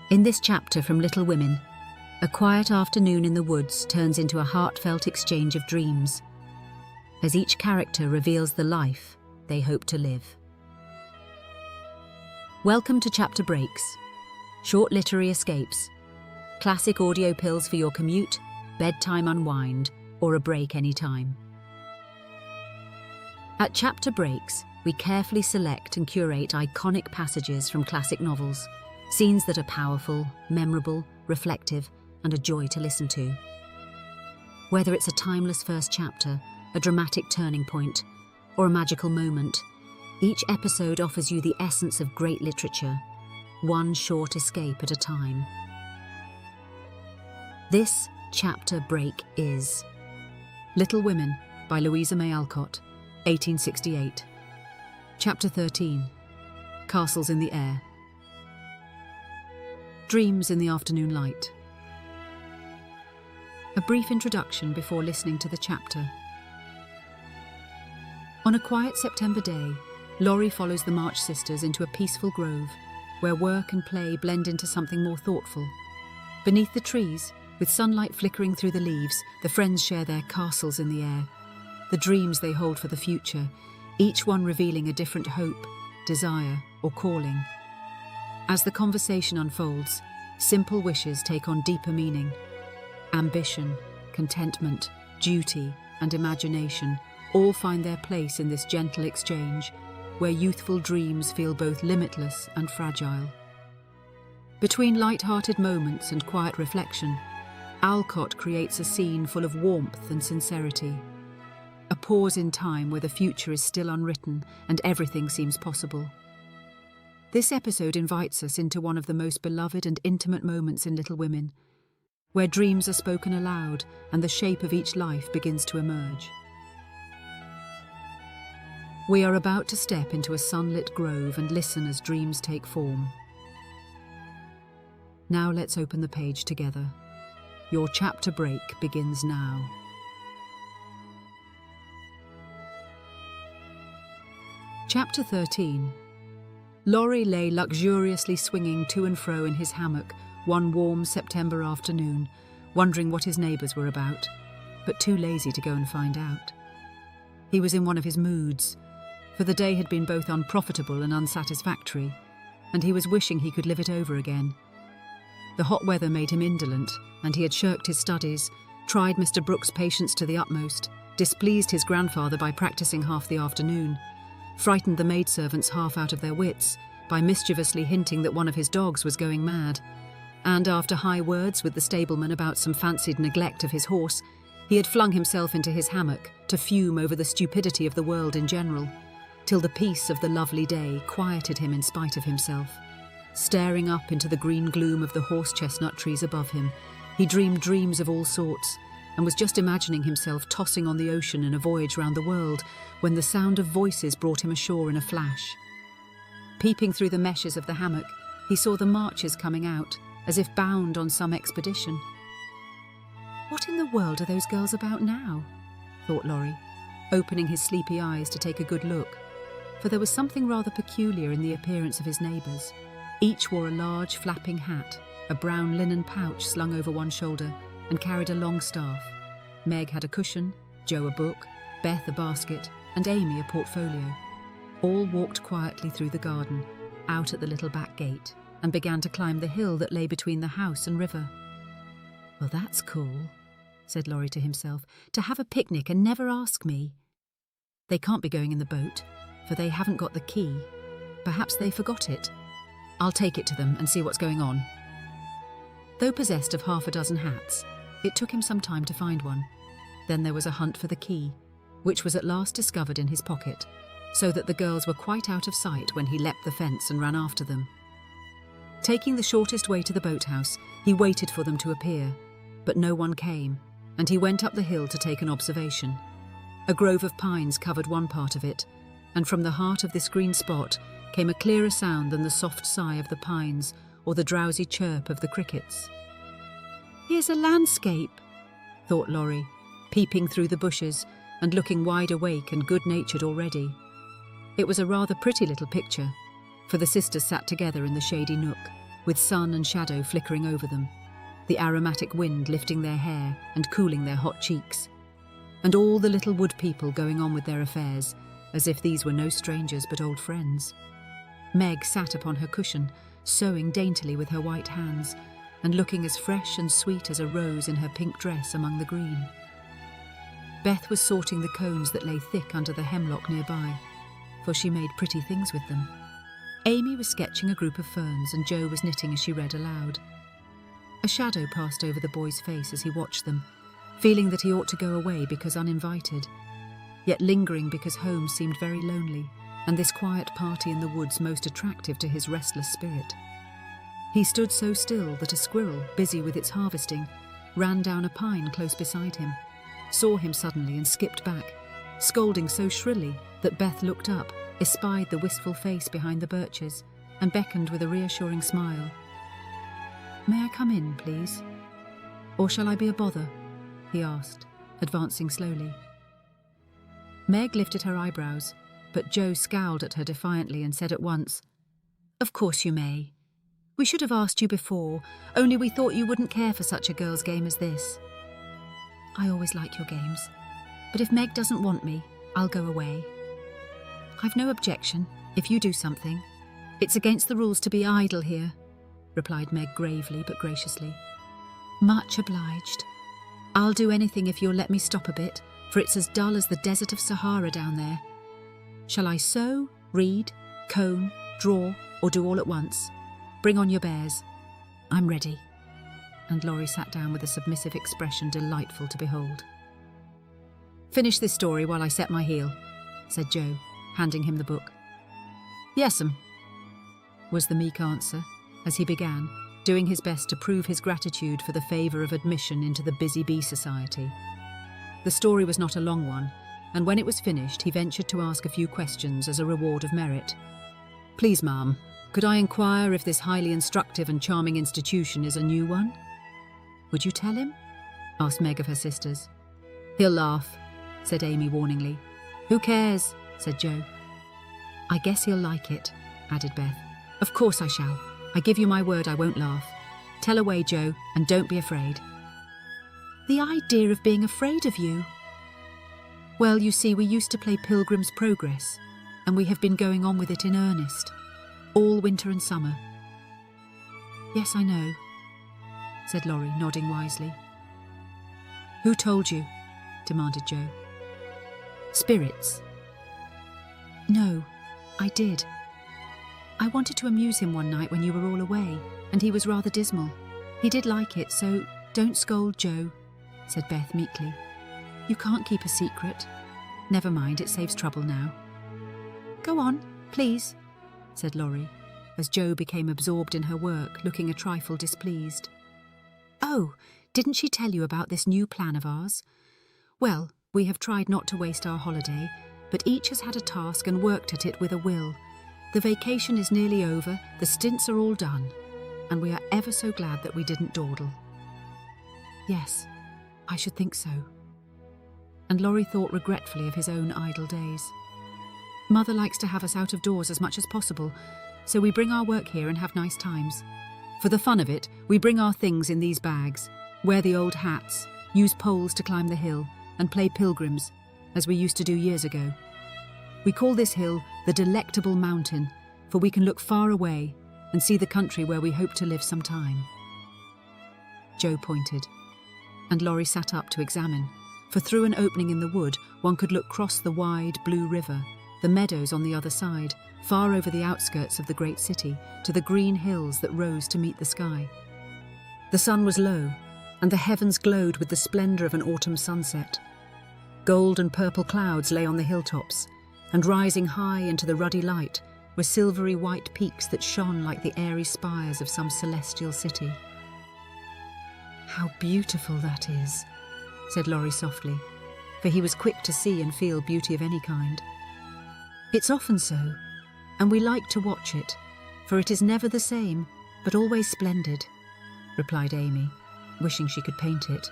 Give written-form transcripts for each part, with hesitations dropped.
In this chapter from Little Women, a quiet afternoon in the woods turns into a heartfelt exchange of dreams, as each character reveals the life they hope to live. Welcome to Chapter Breaks, short literary escapes, classic audio pills for your commute, bedtime unwind, or a break anytime. At Chapter Breaks, we carefully select and curate iconic passages from classic novels, scenes that are powerful, memorable, reflective, and a joy to listen to. Whether it's a timeless first chapter, a dramatic turning point, or a magical moment, each episode offers you the essence of great literature, one short escape at a time. This chapter break is Little Women by Louisa May Alcott, 1868. Chapter 13, Castles in the Air. Dreams in the Afternoon Light. A brief introduction before listening to the chapter. On a quiet September day, Laurie follows the March sisters into a peaceful grove where work and play blend into something more thoughtful. Beneath the trees, with sunlight flickering through the leaves, the friends share their castles in the air, the dreams they hold for the future, each one revealing a different hope, desire, or calling. As the conversation unfolds, simple wishes take on deeper meaning. Ambition, contentment, duty, and imagination all find their place in this gentle exchange, where youthful dreams feel both limitless and fragile. Between light-hearted moments and quiet reflection, Alcott creates a scene full of warmth and sincerity. A pause in time where the future is still unwritten and everything seems possible. This episode invites us into one of the most beloved and intimate moments in Little Women, where dreams are spoken aloud and the shape of each life begins to emerge. We are about to step into a sunlit grove and listen as dreams take form. Now let's open the page together. Your chapter break begins now. Chapter 13. Laurie lay luxuriously swinging to and fro in his hammock one warm September afternoon, wondering what his neighbours were about, but too lazy to go and find out. He was in one of his moods, for the day had been both unprofitable and unsatisfactory, and he was wishing he could live it over again. The hot weather made him indolent, and he had shirked his studies, tried Mr. Brooks' patience to the utmost, displeased his grandfather by practising half the afternoon, frightened the maidservants half out of their wits by mischievously hinting that one of his dogs was going mad, and after high words with the stableman about some fancied neglect of his horse, he had flung himself into his hammock to fume over the stupidity of the world in general, till the peace of the lovely day quieted him in spite of himself. Staring up into the green gloom of the horse-chestnut trees above him, he dreamed dreams of all sorts, and was just imagining himself tossing on the ocean in a voyage round the world when the sound of voices brought him ashore in a flash. Peeping through the meshes of the hammock, he saw the marchers coming out, as if bound on some expedition. What in the world are those girls about now? Thought Laurie, opening his sleepy eyes to take a good look, for there was something rather peculiar in the appearance of his neighbours. Each wore a large flapping hat, a brown linen pouch slung over one shoulder, and carried a long staff. Meg had a cushion, Jo a book, Beth a basket, and Amy a portfolio. All walked quietly through the garden, out at the little back gate, and began to climb the hill that lay between the house and river. "Well, that's cool," said Laurie to himself, "to have a picnic and never ask me. They can't be going in the boat, for they haven't got the key. Perhaps they forgot it. I'll take it to them and see what's going on." Though possessed of half a dozen hats, it took him some time to find one. Then there was a hunt for the key, which was at last discovered in his pocket, so that the girls were quite out of sight when he leapt the fence and ran after them. Taking the shortest way to the boathouse, he waited for them to appear, but no one came, and he went up the hill to take an observation. A grove of pines covered one part of it, and from the heart of this green spot came a clearer sound than the soft sigh of the pines or the drowsy chirp of the crickets. "Here's a landscape," thought Laurie, peeping through the bushes and looking wide awake and good-natured already. It was a rather pretty little picture, for the sisters sat together in the shady nook, with sun and shadow flickering over them, the aromatic wind lifting their hair and cooling their hot cheeks, and all the little wood people going on with their affairs, as if these were no strangers but old friends. Meg sat upon her cushion, sewing daintily with her white hands, and looking as fresh and sweet as a rose in her pink dress among the green. Beth was sorting the cones that lay thick under the hemlock nearby, for she made pretty things with them. Amy was sketching a group of ferns, and Jo was knitting as she read aloud. A shadow passed over the boy's face as he watched them, feeling that he ought to go away because uninvited, yet lingering because home seemed very lonely, and this quiet party in the woods most attractive to his restless spirit. He stood so still that a squirrel, busy with its harvesting, ran down a pine close beside him, saw him suddenly and skipped back, scolding so shrilly that Beth looked up, espied the wistful face behind the birches, and beckoned with a reassuring smile. "May I come in, please? Or shall I be a bother?" he asked, advancing slowly. Meg lifted her eyebrows, but Jo scowled at her defiantly and said at once, "Of course you may. We should have asked you before, only we thought you wouldn't care for such a girl's game as this." "I always like your games, but if Meg doesn't want me, I'll go away." "I've no objection, if you do something. It's against the rules to be idle here," replied Meg gravely but graciously. "Much obliged. I'll do anything if you'll let me stop a bit, for it's as dull as the desert of Sahara down there. Shall I sew, read, comb, draw, or do all at once? Bring on your bears. I'm ready." And Laurie sat down with a submissive expression delightful to behold. "Finish this story while I set my heel," said Jo, handing him the book. "Yes'm," was the meek answer, as he began, doing his best to prove his gratitude for the favour of admission into the Busy Bee Society. The story was not a long one, and when it was finished he ventured to ask a few questions as a reward of merit. "Please, ma'am, could I inquire if this highly instructive and charming institution is a new one?" "Would you tell him?" asked Meg of her sisters. "He'll laugh," said Amy warningly. "Who cares?" said Jo. "I guess he'll like it," added Beth. "Of course I shall. I give you my word I won't laugh. Tell away, Jo, and don't be afraid." "The idea of being afraid of you." "Well, you see, we used to play Pilgrim's Progress, and we have been going on with it in earnest, all winter and summer." "Yes, I know," said Laurie, nodding wisely. "Who told you?" demanded Jo. "Spirits." "No, I did. I wanted to amuse him one night when you were all away, and he was rather dismal. He did like it, so don't scold, Jo," said Beth meekly. "You can't keep a secret. Never mind, it saves trouble now." "Go on, please," said Laurie, as Jo became absorbed in her work, looking a trifle displeased. "Oh, didn't she tell you about this new plan of ours? Well, we have tried not to waste our holiday, but each has had a task and worked at it with a will. The vacation is nearly over, the stints are all done, and we are ever so glad that we didn't dawdle." "Yes, I should think so." And Laurie thought regretfully of his own idle days. "Mother likes to have us out of doors as much as possible, so we bring our work here and have nice times. For the fun of it, we bring our things in these bags, wear the old hats, use poles to climb the hill, and play pilgrims, as we used to do years ago. We call this hill the Delectable Mountain, for we can look far away and see the country where we hope to live some time." Jo pointed, and Laurie sat up to examine, for through an opening in the wood one could look across the wide blue river, the meadows on the other side, far over the outskirts of the great city, to the green hills that rose to meet the sky. The sun was low, and the heavens glowed with the splendour of an autumn sunset. Gold and purple clouds lay on the hilltops, and rising high into the ruddy light were silvery white peaks that shone like the airy spires of some celestial city. "How beautiful that is," said Laurie softly, for he was quick to see and feel beauty of any kind. "It's often so, and we like to watch it, for it is never the same, but always splendid," replied Amy, wishing she could paint it.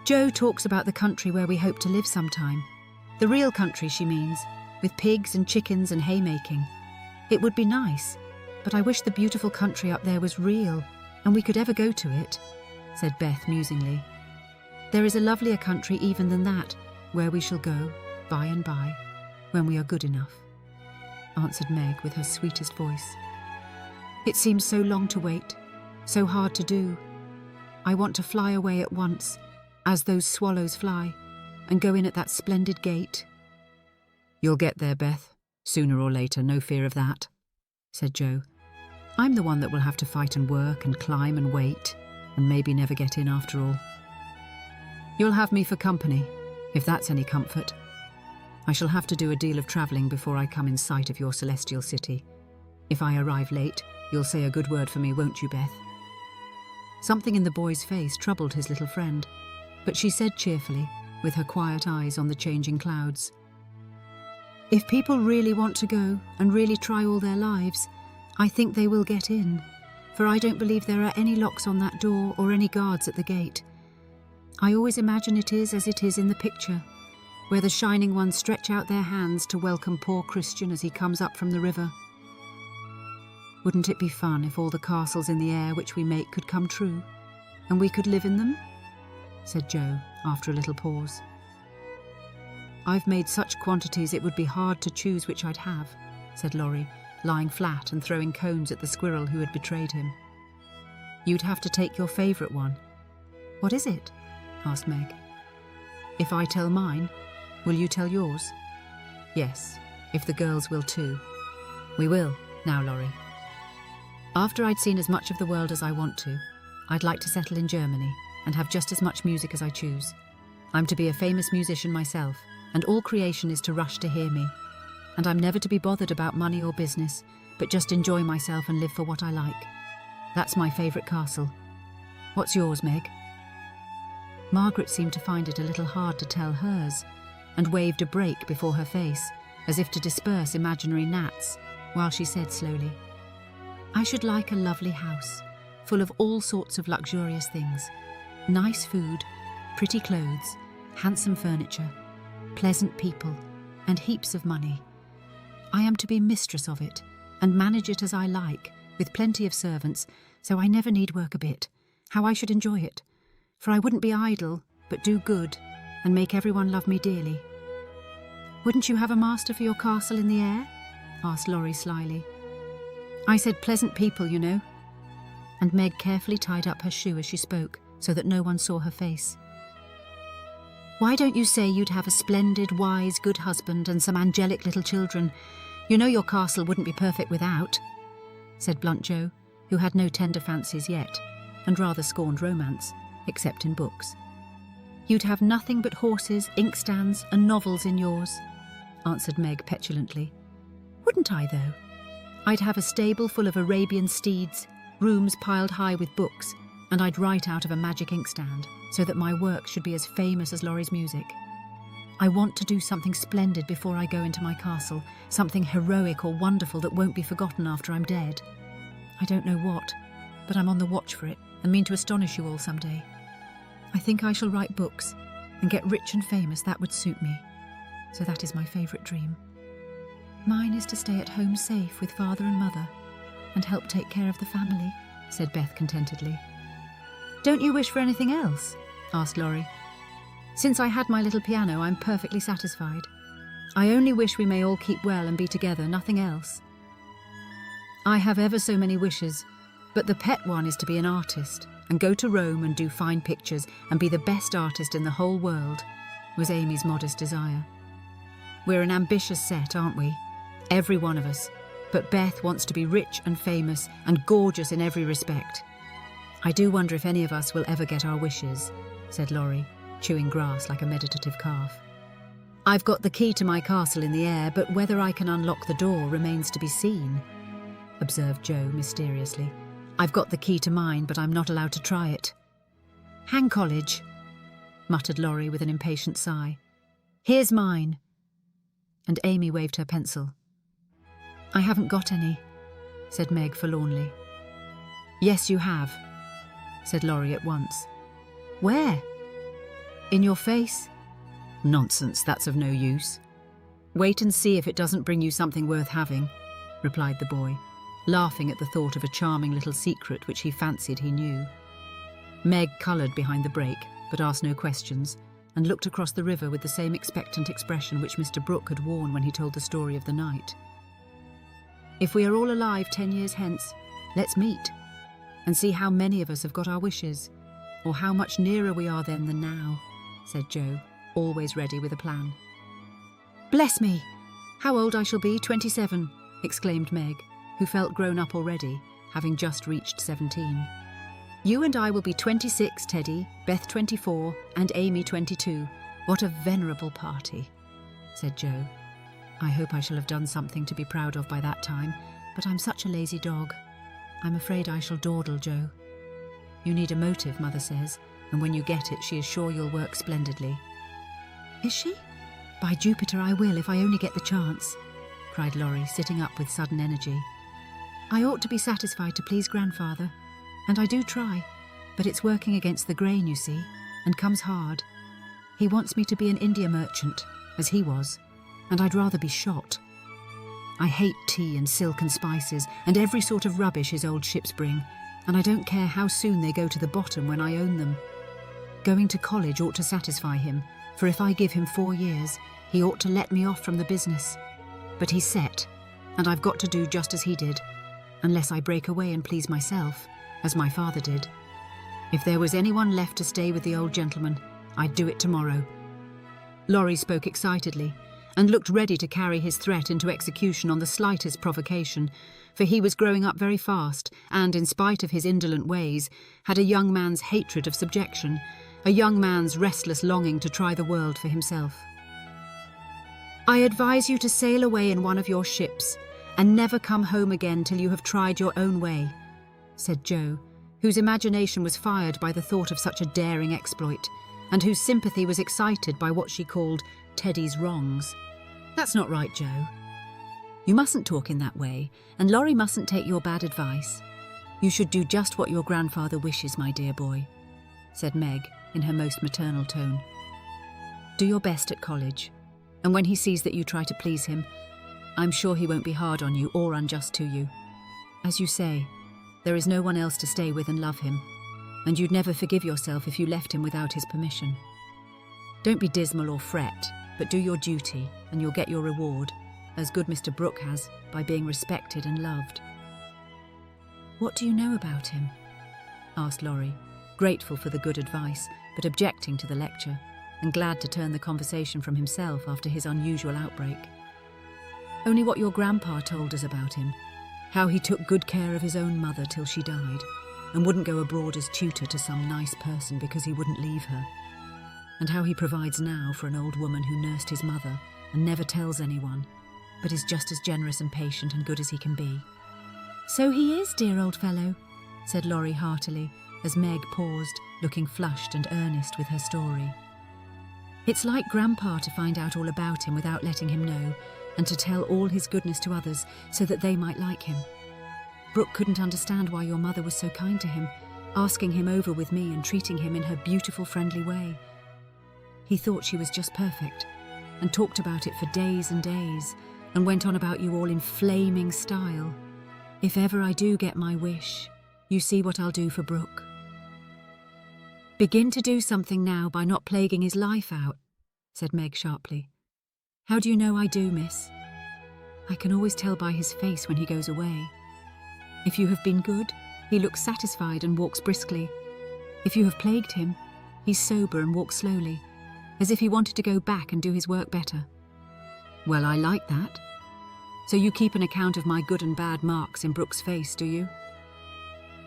"Jo talks about the country where we hope to live sometime. The real country, she means, with pigs and chickens and haymaking. It would be nice, But I wish the beautiful country up there was real, and we could ever go to it, said Beth musingly. There is a lovelier country even than that, where we shall go, by and by, when we are good enough, answered Meg with her sweetest voice. It seems so long to wait, so hard to do. I want to fly away at once, as those swallows fly, and go in at that splendid gate. You'll get there, Beth, sooner or later, no fear of that, said Joe. I'm the one that will have to fight and work and climb and wait, and maybe never get in after all. You'll have me for company, if that's any comfort. I shall have to do a deal of travelling before I come in sight of your celestial city. If I arrive late, you'll say a good word for me, won't you, Beth? Something in the boy's face troubled his little friend, but she said cheerfully, with her quiet eyes on the changing clouds, if people really want to go and really try all their lives, I think they will get in, for I don't believe there are any locks on that door or any guards at the gate. I always imagine it is as it is in the picture, where the Shining Ones stretch out their hands to welcome poor Christian as he comes up from the river. Wouldn't it be fun if all the castles in the air which we make could come true, and we could live in them? Said Joe, after a little pause. I've made such quantities it would be hard to choose which I'd have, said Laurie, lying flat and throwing cones at the squirrel who had betrayed him. You'd have to take your favourite one. What is it? Asked Meg. If I tell mine, will you tell yours? Yes, if the girls will too. We will, now, Laurie. After I'd seen as much of the world as I want to, I'd like to settle in Germany and have just as much music as I choose. I'm to be a famous musician myself, and all creation is to rush to hear me. And I'm never to be bothered about money or business, but just enjoy myself and live for what I like. That's my favourite castle. What's yours, Meg? Margaret seemed to find it a little hard to tell hers, and waved a break before her face, as if to disperse imaginary gnats, while she said slowly, I should like a lovely house, full of all sorts of luxurious things. Nice food, pretty clothes, handsome furniture, pleasant people, and heaps of money. I am to be mistress of it, and manage it as I like, with plenty of servants, so I never need work a bit. How I should enjoy it. For I wouldn't be idle, but do good, and make everyone love me dearly. Wouldn't you have a master for your castle in the air? Asked Laurie slyly. I said pleasant people, you know. And Meg carefully tied up her shoe as she spoke, so that no one saw her face. Why don't you say you'd have a splendid, wise, good husband and some angelic little children? You know your castle wouldn't be perfect without, said blunt Joe, who had no tender fancies yet, and rather scorned romance, except in books. You'd have nothing but horses, inkstands, and novels in yours, answered Meg petulantly. Wouldn't I, though? I'd have a stable full of Arabian steeds, rooms piled high with books, and I'd write out of a magic inkstand, so that my work should be as famous as Laurie's music. I want to do something splendid before I go into my castle, something heroic or wonderful that won't be forgotten after I'm dead. I don't know what, but I'm on the watch for it and mean to astonish you all someday. I think I shall write books and get rich and famous. That would suit me. So that is my favourite dream. Mine is to stay at home safe with father and mother and help take care of the family, said Beth contentedly. Don't you wish for anything else? Asked Laurie. Since I had my little piano, I'm perfectly satisfied. I only wish we may all keep well and be together, nothing else. I have ever so many wishes, but the pet one is to be an artist and go to Rome and do fine pictures and be the best artist in the whole world, was Amy's modest desire. We're an ambitious set, aren't we? Every one of us. But Beth wants to be rich and famous and gorgeous in every respect. I do wonder if any of us will ever get our wishes, said Laurie, chewing grass like a meditative calf. I've got the key to my castle in the air, but whether I can unlock the door remains to be seen, observed Joe mysteriously. I've got the key to mine, but I'm not allowed to try it. Hang college, muttered Laurie with an impatient sigh. Here's mine. And Amy waved her pencil. I haven't got any, said Meg forlornly. Yes, you have, said Laurie at once. Where? In your face? Nonsense, that's of no use. Wait and see if it doesn't bring you something worth having, replied the boy, laughing at the thought of a charming little secret which he fancied he knew. Meg coloured behind the brake, but asked no questions, and looked across the river with the same expectant expression which Mr. Brooke had worn when he told the story of the night. "If we are all alive 10 years hence, let's meet, and see how many of us have got our wishes, or how much nearer we are then than now," said Joe, always ready with a plan. "Bless me! How old I shall be, 27, exclaimed Meg, who felt grown up already, having just reached 17. "You and I will be 26, Teddy, Beth 24, and Amy 22. What a venerable party," said Joe. "I hope I shall have done something to be proud of by that time, but I'm such a lazy dog. I'm afraid I shall dawdle, Joe." "You need a motive, Mother says, and when you get it, she is sure you'll work splendidly." "Is she? By Jupiter, I will, if I only get the chance," cried Laurie, sitting up with sudden energy. "I ought to be satisfied to please Grandfather, and I do try, but it's working against the grain, you see, and comes hard. He wants me to be an India merchant, as he was, and I'd rather be shot. I hate tea and silk and spices and every sort of rubbish his old ships bring, and I don't care how soon they go to the bottom when I own them. Going to college ought to satisfy him, for if I give him 4 years, he ought to let me off from the business. But he's set, and I've got to do just as he did, unless I break away and please myself, as my father did. If there was anyone left to stay with the old gentleman, I'd do it tomorrow." Laurie spoke excitedly, and looked ready to carry his threat into execution on the slightest provocation, for he was growing up very fast, and, in spite of his indolent ways, had a young man's hatred of subjection, a young man's restless longing to try the world for himself. "I advise you to sail away in one of your ships, and never come home again till you have tried your own way," said Joe, whose imagination was fired by the thought of such a daring exploit, and whose sympathy was excited by what she called Teddy's wrongs. "That's not right, Joe. You mustn't talk in that way, and Laurie mustn't take your bad advice. You should do just what your grandfather wishes, my dear boy," said Meg in her most maternal tone. "Do your best at college, and when he sees that you try to please him, I'm sure he won't be hard on you or unjust to you. As you say, there is no one else to stay with and love him, and you'd never forgive yourself if you left him without his permission. Don't be dismal or fret, but do your duty, and you'll get your reward, as good Mr. Brooke has, by being respected and loved." "What do you know about him?" asked Laurie, grateful for the good advice, but objecting to the lecture, and glad to turn the conversation from himself after his unusual outbreak. "Only what your grandpa told us about him, how he took good care of his own mother till she died, and wouldn't go abroad as tutor to some nice person because he wouldn't leave her, and how he provides now for an old woman who nursed his mother and never tells anyone, but is just as generous and patient and good as he can be." "So he is, dear old fellow," said Laurie heartily, as Meg paused, looking flushed and earnest with her story. "It's like Grandpa to find out all about him without letting him know, and to tell all his goodness to others so that they might like him. Brooke couldn't understand why your mother was so kind to him, asking him over with me and treating him in her beautiful, friendly way. He thought she was just perfect, and talked about it for days and days, and went on about you all in flaming style. If ever I do get my wish, you see what I'll do for Brooke." "Begin to do something now by not plaguing his life out," said Meg sharply. "How do you know I do, miss?" "I can always tell by his face when he goes away. If you have been good, he looks satisfied and walks briskly. If you have plagued him, he's sober and walks slowly, as if he wanted to go back and do his work better." "Well, I like that. So you keep an account of my good and bad marks in Brooke's face, do you?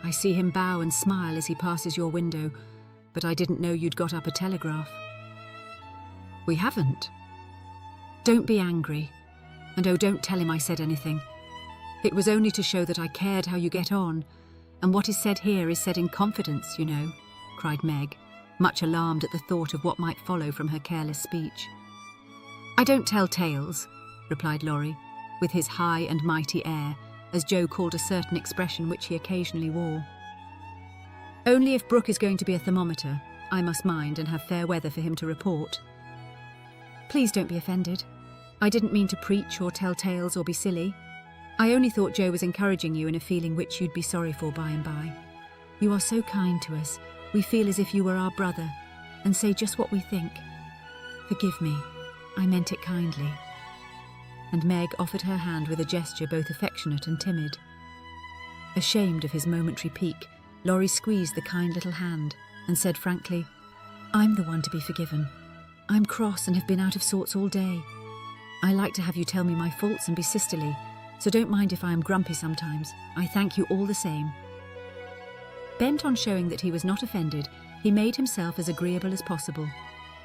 I see him bow and smile as he passes your window, but I didn't know you'd got up a telegraph." "We haven't." "Don't be angry, and oh, don't tell him I said anything. It was only to show that I cared how you get on, and what is said here is said in confidence, you know," cried Meg, much alarmed at the thought of what might follow from her careless speech. "I don't tell tales," replied Laurie, with his high and mighty air, as Joe called a certain expression which he occasionally wore. "Only if Brooke is going to be a thermometer, I must mind and have fair weather for him to report. Please don't be offended. I didn't mean to preach or tell tales or be silly. I only thought Joe was encouraging you in a feeling which you'd be sorry for by and by. You are so kind to us. We feel as if you were our brother, and say just what we think. Forgive me. I meant it kindly." And Meg offered her hand with a gesture both affectionate and timid. Ashamed of his momentary pique, Laurie squeezed the kind little hand and said frankly, "I'm the one to be forgiven. I'm cross and have been out of sorts all day. I like to have you tell me my faults and be sisterly, so don't mind if I am grumpy sometimes. I thank you all the same." Bent on showing that he was not offended, he made himself as agreeable as possible,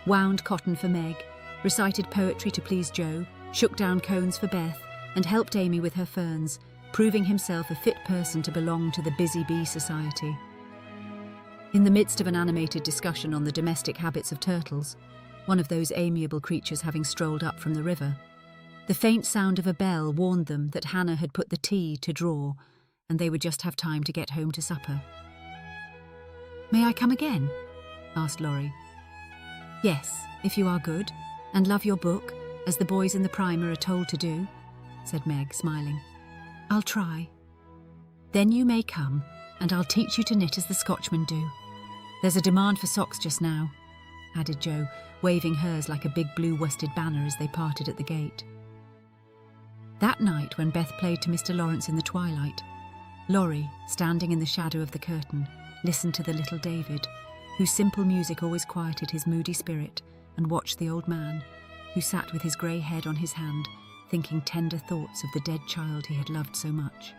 wound cotton for Meg, recited poetry to please Joe, shook down cones for Beth, and helped Amy with her ferns, proving himself a fit person to belong to the Busy Bee Society. In the midst of an animated discussion on the domestic habits of turtles, one of those amiable creatures having strolled up from the river, the faint sound of a bell warned them that Hannah had put the tea to draw, and they would just have time to get home to supper. "May I come again?" asked Laurie. "Yes, if you are good, and love your book, as the boys in the primer are told to do," said Meg, smiling. "I'll try." "Then you may come, and I'll teach you to knit as the Scotchmen do. There's a demand for socks just now," added Joe, waving hers like a big blue worsted banner as they parted at the gate. That night, when Beth played to Mr. Lawrence in the twilight, Laurie, standing in the shadow of the curtain, listened to the little David, whose simple music always quieted his moody spirit, and watched the old man, who sat with his grey head on his hand, thinking tender thoughts of the dead child he had loved so much.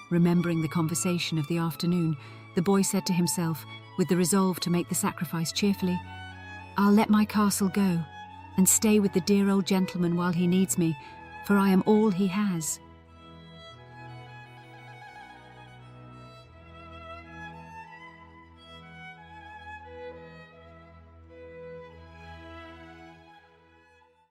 Remembering the conversation of the afternoon, the boy said to himself, with the resolve to make the sacrifice cheerfully, "I'll let my castle go, and stay with the dear old gentleman while he needs me, for I am all he has."